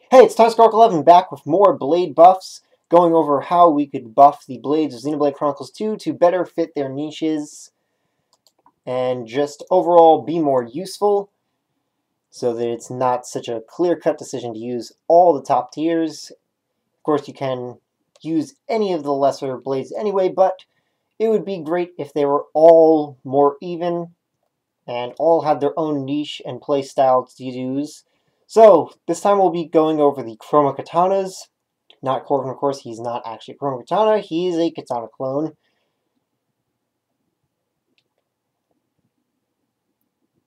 Hey, it's Time11 back with more Blade buffs, going over how we could buff the blades of Xenoblade Chronicles 2 to better fit their niches and just overall be more useful so that it's not such a clear-cut decision to use all the top tiers. Of course, you can use any of the lesser blades anyway, but it would be great if they were all more even and all had their own niche and playstyle to use. So, this time we'll be going over the Chroma Katanas. Not Corvin, of course, he's not actually a Chroma Katana, he's a Katana clone.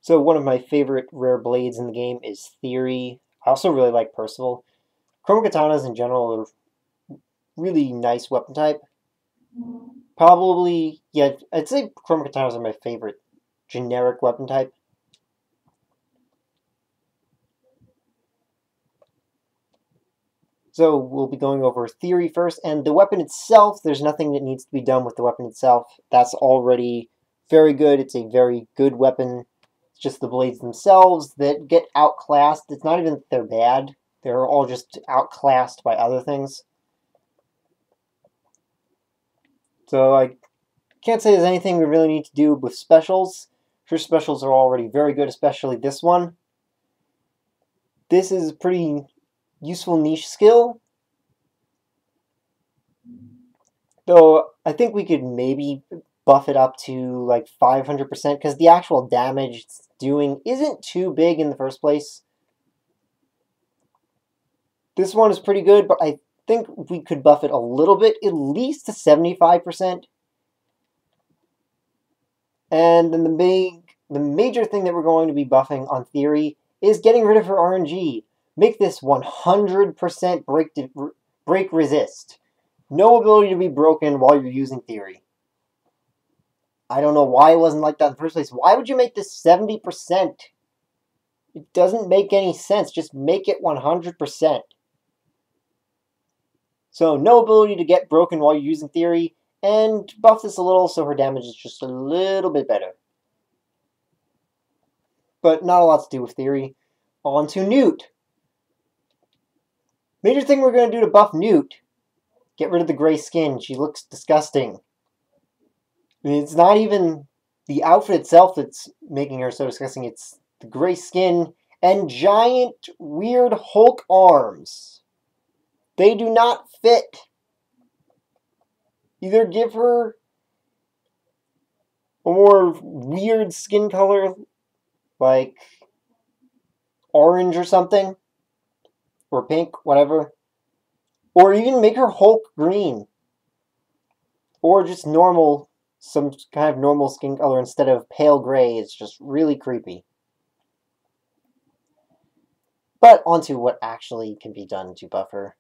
So one of my favorite rare blades in the game is Theory. I also really like Percival. Chroma Katanas in general are really nice weapon type. Probably, yeah, I'd say Chroma Katanas are my favorite generic weapon type. So we'll be going over Theory first, and the weapon itself, there's nothing that needs to be done with the weapon itself. That's already very good. It's a very good weapon. It's just the blades themselves that get outclassed. It's not even that they're bad. They're all just outclassed by other things. So I can't say there's anything we really need to do with specials. Sure, specials are already very good, especially this one. This is a pretty useful niche skill. Though I think we could maybe buff it up to like 500% because the actual damage it's doing isn't too big in the first place. This one is pretty good, but I think we could buff it a little bit, at least to 75%. And then the major thing that we're going to be buffing on Theory is getting rid of her RNG. Make this 100% break resist. No ability to be broken while you're using Theory. I don't know why it wasn't like that in the first place. Why would you make this 70%? It doesn't make any sense. Just make it 100%. So no ability to get broken while you're using Theory, and buff this a little so her damage is just a little bit better. But not a lot to do with Theory. On to Newt. Major thing we're going to do to buff Newt, get rid of the gray skin. She looks disgusting. I mean, it's not even the outfit itself that's making her so disgusting. It's the gray skin and giant, weird Hulk arms. They do not fit. Either give her a more weird skin color, like orange or something, or pink, whatever. Or even make her Hulk green. Or just normal, some kind of normal skin color instead of pale gray. It's just really creepy. But onto what actually can be done to buff her.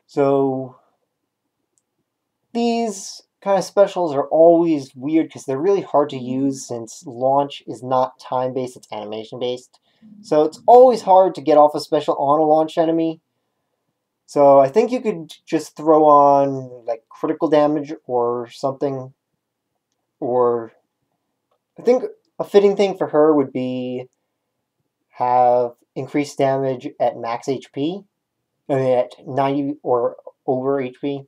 So these kind of specials are always weird because they're really hard to use since launch is not time-based, it's animation-based. So it's always hard to get off a special on a launch enemy. So I think you could just throw on like critical damage or something. Or I think a fitting thing for her would be have increased damage at max HP. I mean at 90 or over HP.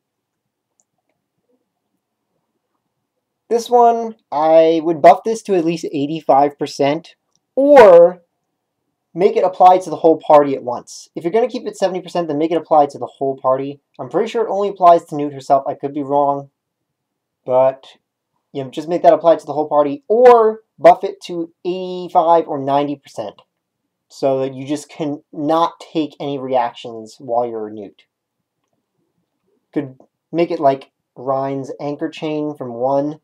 This one, I would buff this to at least 85%, or make it apply to the whole party at once. If you're going to keep it 70%, then make it apply to the whole party. I'm pretty sure it only applies to Newt herself. I could be wrong, but you know, just make that apply to the whole party, or buff it to 85 or 90%, so that you just cannot take any reactions while you're Newt. Could make it like Rhine's anchor chain from 1,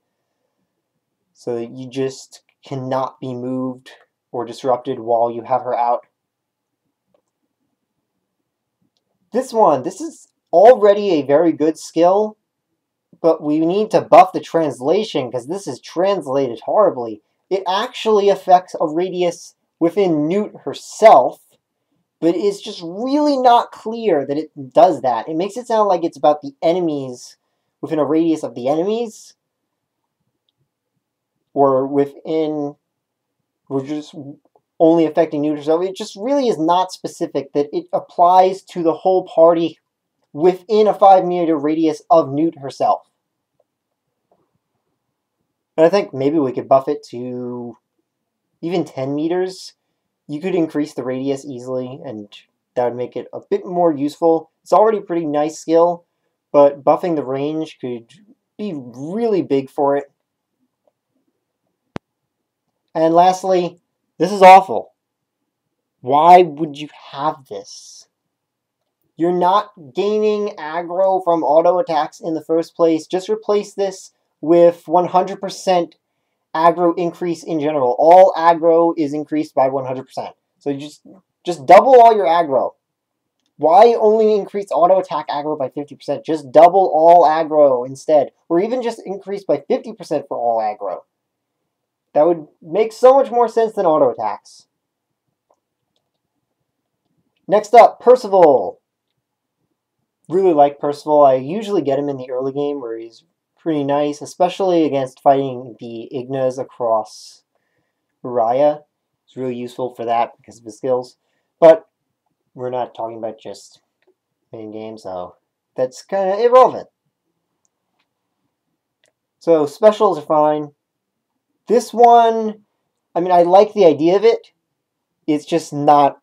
so that you just cannot be moved or disrupted while you have her out. This is already a very good skill, but we need to buff the translation because this is translated horribly. It actually affects a radius within Newt herself, but it's just really not clear that it does that. It makes it sound like it's about the enemies within a radius of the enemies, or within, or just only affecting Newt herself. It just really is not specific that it applies to the whole party within a 5-meter radius of Newt herself. And I think maybe we could buff it to even 10 meters. You could increase the radius easily, and that would make it a bit more useful. It's already a pretty nice skill, but buffing the range could be really big for it. And lastly, this is awful. Why would you have this? You're not gaining aggro from auto attacks in the first place. Just replace this with 100% aggro increase in general. All aggro is increased by 100%. So you just double all your aggro. Why only increase auto attack aggro by 50%? Just double all aggro instead. Or even just increase by 50% for all aggro. That would make so much more sense than auto attacks. Next up, Percival. Really like Percival. I usually get him in the early game where he's pretty nice, especially against fighting the Ignas across Raya. It's really useful for that because of his skills. But we're not talking about just main game, so that's kind of irrelevant. So specials are fine. This one, I mean, I like the idea of it. It's just not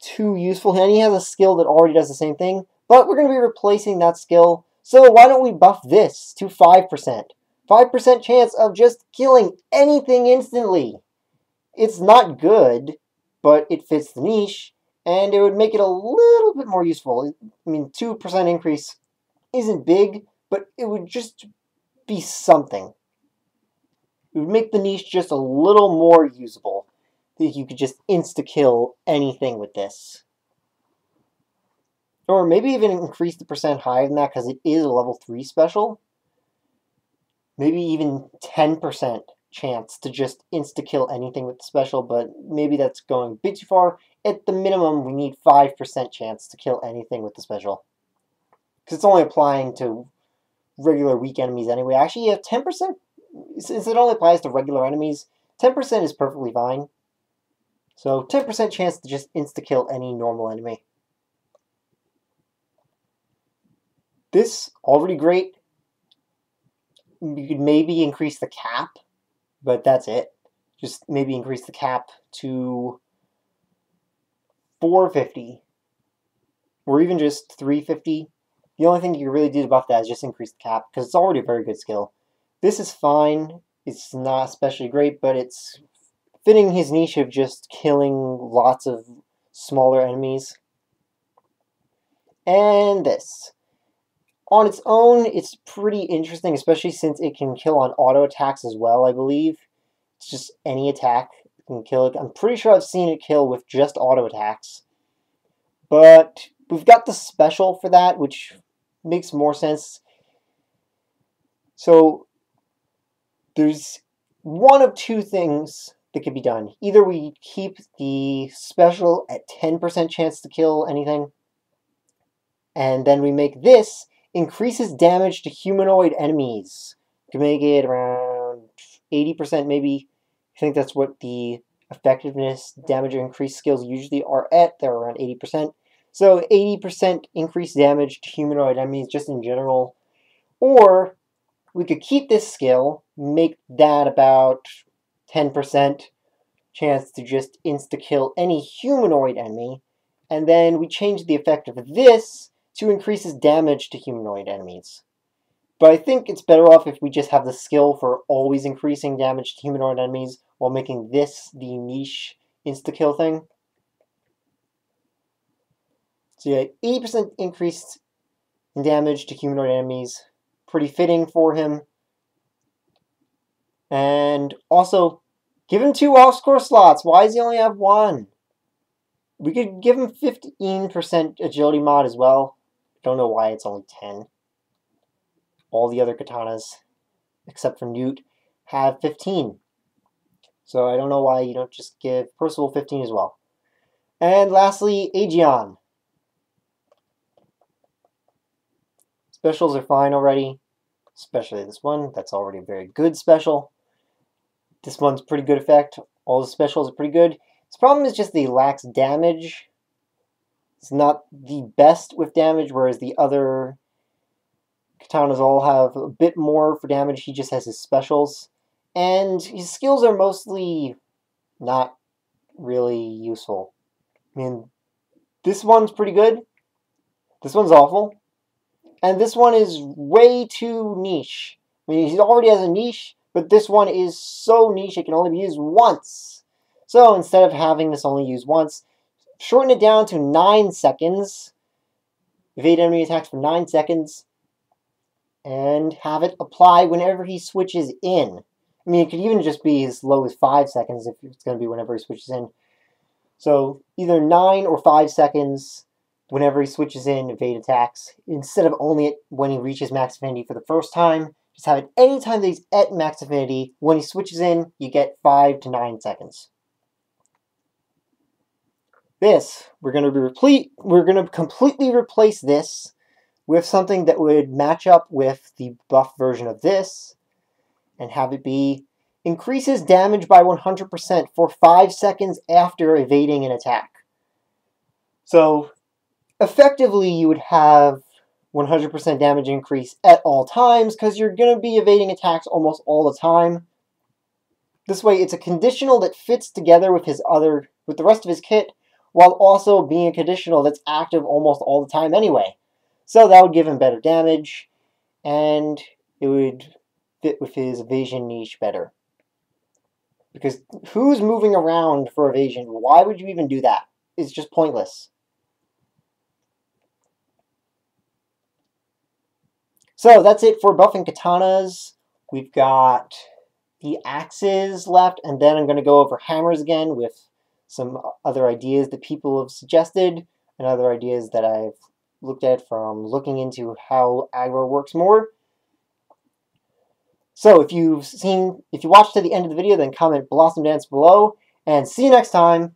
too useful. And he has a skill that already does the same thing, but we're going to be replacing that skill. So why don't we buff this to 5%? 5% chance of just killing anything instantly. It's not good, but it fits the niche, and it would make it a little bit more useful. I mean, 2% increase isn't big, but it would just be something. It would make the niche just a little more usable. That you could just insta-kill anything with this. Or maybe even increase the percent higher than that because it is a level 3 special. Maybe even 10% chance to just insta-kill anything with the special, but maybe that's going a bit too far. At the minimum, we need 5% chance to kill anything with the special. Because it's only applying to regular weak enemies anyway. Actually, yeah, 10%, since it only applies to regular enemies, 10% is perfectly fine. So 10% chance to just insta-kill any normal enemy. This, already great. You could maybe increase the cap, but that's it. Just maybe increase the cap to 450. Or even just 350. The only thing you can really do to buff that is just increase the cap, because it's already a very good skill. This is fine. It's not especially great, but it's fitting his niche of just killing lots of smaller enemies. And this. On its own, it's pretty interesting, especially since it can kill on auto attacks as well, I believe. It's just any attack can kill it. I'm pretty sure I've seen it kill with just auto attacks. But we've got the special for that, which makes more sense. So there's one of two things that could be done. Either we keep the special at 10% chance to kill anything, and then we make this increases damage to humanoid enemies. You can make it around 80% maybe. I think that's what the effectiveness damage or increased skills usually are at. They're around 80%. So 80% increased damage to humanoid enemies just in general. Or we could keep this skill, make that about 10% chance to just insta-kill any humanoid enemy, and then we change the effect of this to increase his damage to humanoid enemies. But I think it's better off if we just have the skill for always increasing damage to humanoid enemies while making this the niche insta-kill thing. So yeah, 80% increase in damage to humanoid enemies. Pretty fitting for him. And also, give him 2 off-score slots. Why does he only have 1? We could give him 15% agility mod as well. Don't know why it's only 10. All the other katanas, except for Newt, have 15. So I don't know why you don't just give Percival 15 as well. And lastly, Aegeon. Specials are fine already. Especially this one. That's already a very good special. This one's pretty good effect. All the specials are pretty good. His problem is just that he lacks damage. It's not the best with damage, whereas the other katanas all have a bit more for damage. He just has his specials. And his skills are mostly not really useful. I mean, this one's pretty good. This one's awful. And this one is way too niche. I mean, he already has a niche, but this one is so niche it can only be used once. So instead of having this only used once, shorten it down to 9 seconds. Evade enemy attacks for 9 seconds. And have it apply whenever he switches in. I mean, it could even just be as low as 5 seconds if it's going to be whenever he switches in. So either 9 or 5 seconds whenever he switches in evade attacks, instead of only when he reaches max affinity for the first time. Just have it anytime that he's at max affinity. When he switches in, you get 5 to 9 seconds. This, we're going to completely replace this with something that would match up with the buff version of this, and have it be increases damage by 100% for 5 seconds after evading an attack. So effectively, you would have 100% damage increase at all times, because you're going to be evading attacks almost all the time. This way, it's a conditional that fits together with the rest of his kit, while also being a conditional that's active almost all the time anyway. So that would give him better damage, and it would fit with his evasion niche better. Because who's moving around for evasion? Why would you even do that? It's just pointless. So that's it for buffing katanas. We've got the axes left, and then I'm going to go over hammers again with some other ideas that people have suggested, and other ideas that I've looked at from looking into how aggro works more. So if you watched to the end of the video, then comment Blossom Dance below, and see you next time.